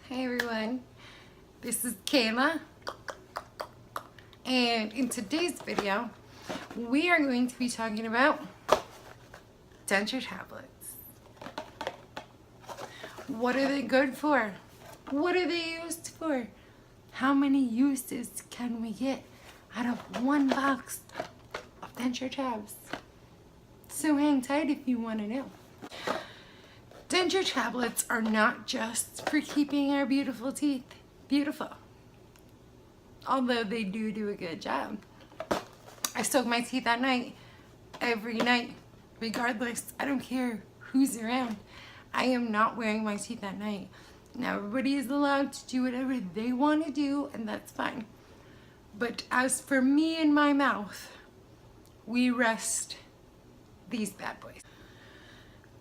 Hi everyone, this is Kayla, and in today's video we are going to be talking about denture tablets. What are they good for? What are they used for? How many uses can we get out of one box of denture tabs? So hang tight if you want to know. Denture tablets are not just for keeping our beautiful teeth beautiful, although they do a good job. I soak my teeth at night, every night, regardless. I don't care who's around. I am not wearing my teeth at night. Now everybody is allowed to do whatever they want to do, and that's fine. But as for me and my mouth, we rest these bad boys.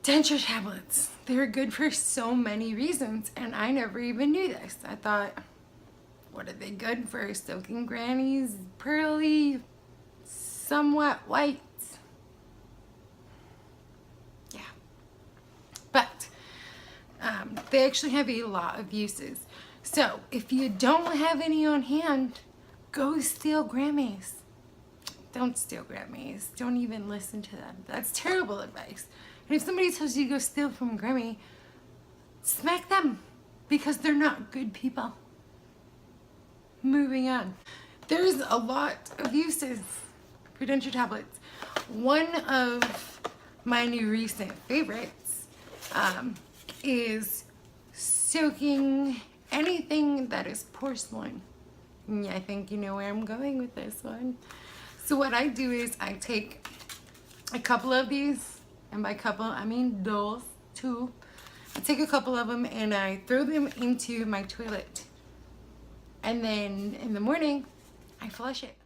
Denture tablets, they're good for so many reasons, and I never even knew this. I thought, what are they good for? Soaking granny's pearly, somewhat white. Yeah. But they actually have a lot of uses. So if you don't have any on hand, go steal Grammys. Don't steal Grammys. Don't even listen to them. That's terrible advice. And if somebody tells you to go steal from Grammy, smack them, because they're not good people. Moving on. There's a lot of uses for denture tablets. One of my new recent favorites is soaking anything that is porcelain. Yeah, I think you know where I'm going with this one. So what I do is I take a couple of these, and by couple I mean those two. I take a couple of them and I throw them into my toilet, and then in the morning I flush it.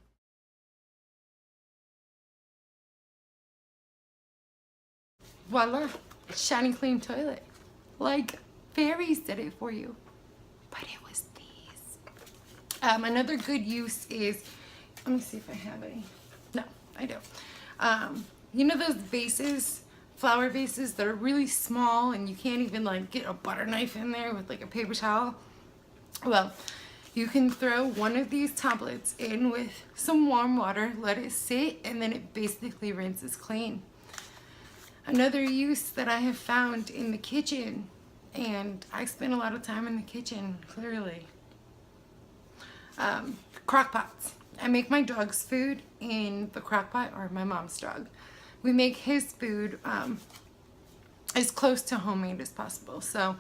Voila, shiny clean toilet, like fairies did it for you. But it was these. Another good use is, let me see if I have any. No, I don't. You know those vases, flower vases that are really small and you can't even like get a butter knife in there with like a paper towel? Well, you can throw one of these tablets in with some warm water, let it sit, and then it basically rinses clean. Another use that I have found in the kitchen, and I spend a lot of time in the kitchen, clearly, crock pots. I make my dog's food in the crock pot, or my mom's dog. We make his food as close to homemade as possible. So,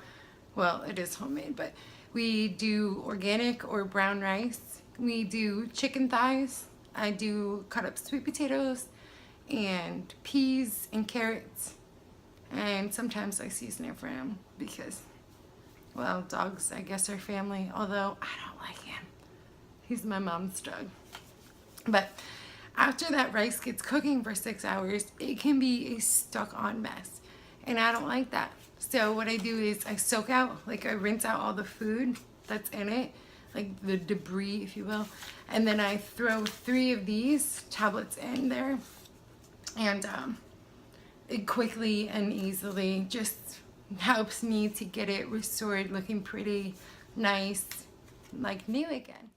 well, it is homemade, but we do organic or brown rice. We do chicken thighs. I do cut up sweet potatoes and peas and carrots. And sometimes I season it for him because, well, dogs, I guess, are family, although I don't like him. He's my mom's dog. But after that rice gets cooking for 6 hours, it can be a stuck-on mess, and I don't like that. So what I do is I soak out, like I rinse out all the food that's in it, like the debris, if you will, and then I throw 3 of these tablets in there, and it quickly and easily just helps me to get it restored, looking pretty nice, like new again.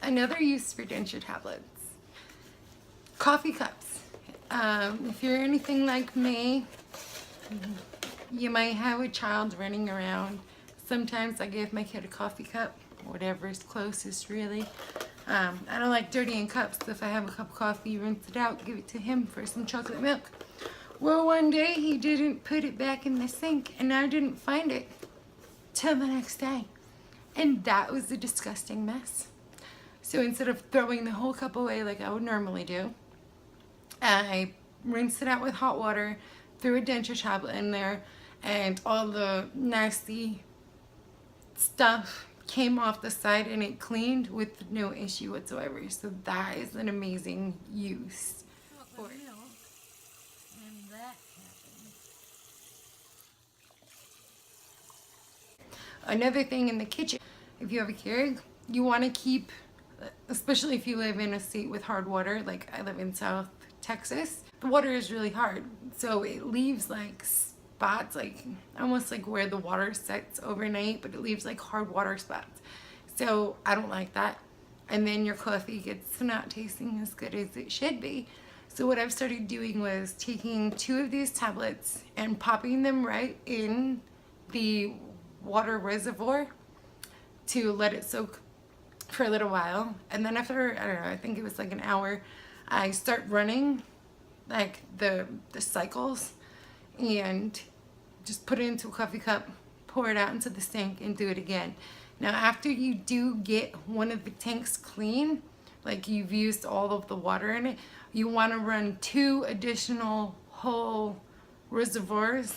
Another use for denture tablets, coffee cups. If you're anything like me, you might have a child running around. Sometimes I give my kid a coffee cup, whatever is closest really. I don't like dirtying cups, so if I have a cup of coffee, rinse it out, give it to him for some chocolate milk. Well, one day he didn't put it back in the sink, and I didn't find it till the next day. And that was a disgusting mess. So instead of throwing the whole cup away like I would normally do, I rinsed it out with hot water, threw a denture tablet in there, and all the nasty stuff came off the side, and it cleaned with no issue whatsoever. So that is an amazing use for it. And that happened. Another thing in the kitchen, if you have a Keurig, you want to keep, especially if you live in a state with hard water, like I live in South Texas, the water is really hard. So it leaves like spots, like almost like where the water sets overnight, but it leaves like hard water spots. So I don't like that. And then your coffee gets not tasting as good as it should be. So what I've started doing was taking 2 of these tablets and popping them right in the water reservoir to let it soak for a little while. And then after, I don't know, I think it was like an hour, I start running like the cycles and just put it into a coffee cup, pour it out into the sink, and do it again. Now after you do get one of the tanks clean, like you've used all of the water in it, you want to run 2 additional whole reservoirs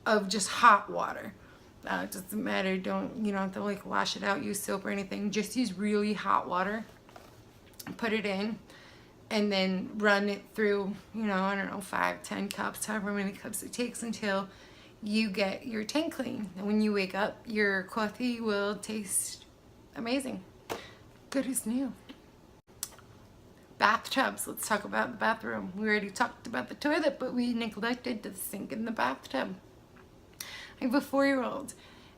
of just hot water. It doesn't matter, you don't have to like wash it out, use soap or anything. Just use really hot water, put it in, and then run it through, I don't know, 5, 10 cups, however many cups it takes until you get your tank clean. And when you wake up, your coffee will taste amazing. Good as new. Bathtubs. Let's talk about the bathroom. We already talked about the toilet, but we neglected the sink in the bathtub. I have a 4-year-old,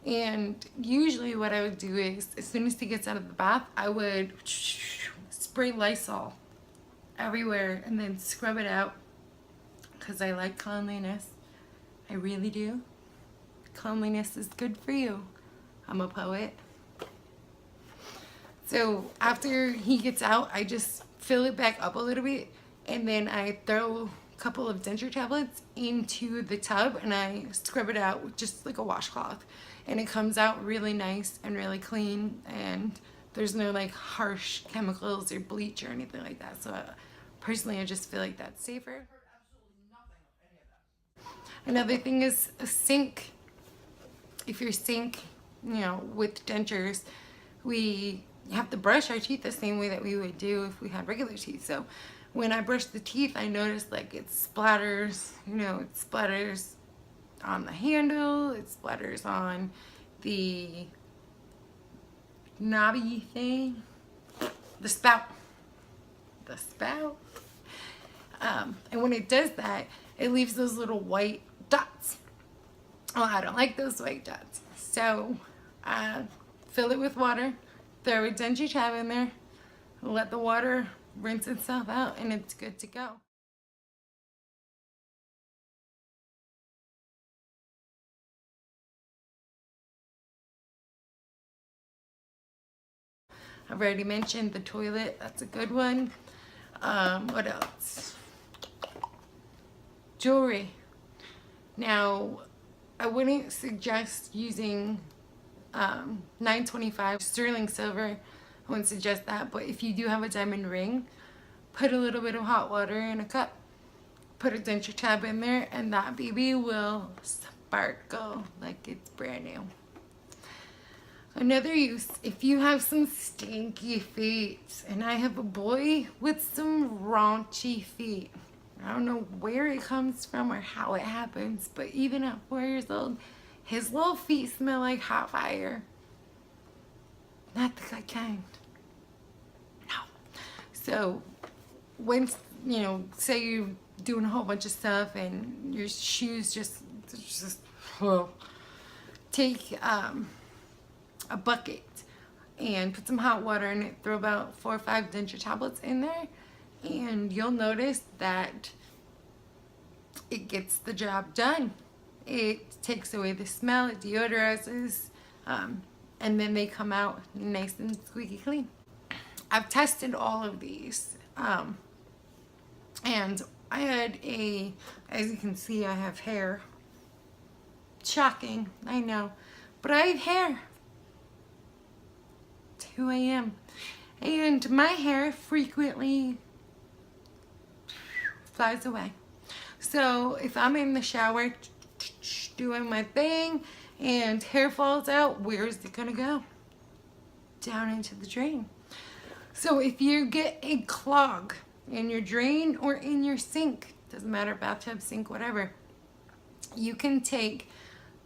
and usually what I would do is, as soon as he gets out of the bath, I would spray Lysol everywhere and then scrub it out, because I like cleanliness. I really do. Cleanliness is good for you. I'm a poet. So after he gets out, I just fill it back up a little bit, and then I throw a couple of Denture tablets into the tub and I scrub it out with just like a washcloth, and it comes out really nice and really clean, and there's no like harsh chemicals or bleach or anything like that. So personally, I just feel like that's safer. Another thing is a sink. If your sink, with dentures, we have to brush our teeth the same way that we would do if we had regular teeth. So when I brush the teeth, I notice like it splatters, it splatters on the handle, it splatters on the knobby thing, the spout. And when it does that, it leaves those little white dots. Well, I don't like those white dots. So fill it with water, throw a Denture tab in there, let the water rinse itself out, and it's good to go. I've already mentioned the toilet. That's a good one. What else? Jewelry. Now, I wouldn't suggest using 925 sterling silver. I wouldn't suggest that, but if you do have a diamond ring, put a little bit of hot water in a cup, put a Denture tab in there, and that baby will sparkle like it's brand new. Another use, if you have some stinky feet, and I have a boy with some raunchy feet. I don't know where it comes from or how it happens, but even at 4 years old, his little feet smell like hot fire. Not the good kind. No. So, when, say you're doing a whole bunch of stuff and your shoes just take a bucket and put some hot water in it, throw about 4 or 5 Denture tablets in there, and you'll notice that it gets the job done. It takes away the smell, it deodorizes, and then they come out nice and squeaky clean. I've tested all of these, and I had as you can see, I have hair. Shocking, I know, but I have hair. 2 a.m. and my hair frequently flies away. So if I'm in the shower doing my thing and hair falls out, where's it gonna go? Down into the drain. So if you get a clog in your drain or in your sink, doesn't matter, bathtub, sink, whatever, you can take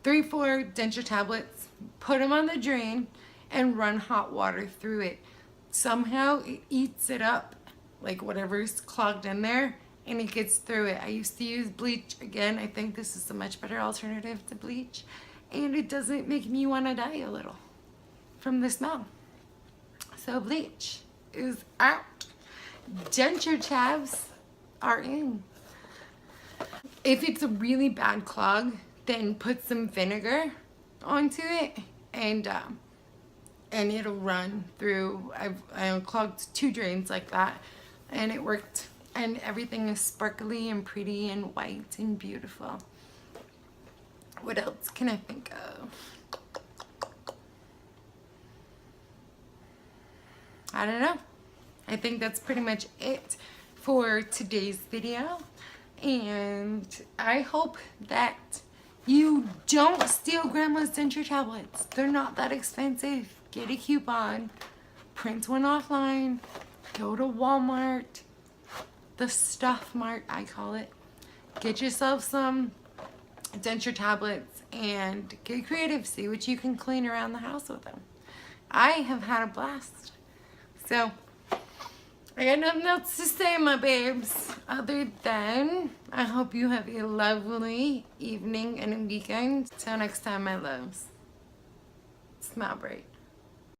3-4 denture tablets, put them on the drain, and run hot water through it. Somehow it eats it up, like whatever's clogged in there, and it gets through it. I used to use bleach. Again, I think this is a much better alternative to bleach, and it doesn't make me want to die a little from the smell. So bleach is out. Denture tabs are in. If it's a really bad clog, then put some vinegar onto it, and it'll run through. I unclogged 2 drains like that, and it worked, and everything is sparkly and pretty and white and beautiful. What else can I think of? I don't know. I think that's pretty much it for today's video, and I hope that you don't steal grandma's denture tablets. They're not that expensive. Get a coupon, print one offline, go to Walmart, the Stuff Mart I call it. Get yourself some denture tablets and get creative. See what you can clean around the house with them. I have had a blast. So I got nothing else to say, my babes, other than I hope you have a lovely evening and a weekend. Till next time, my loves. Smile bright.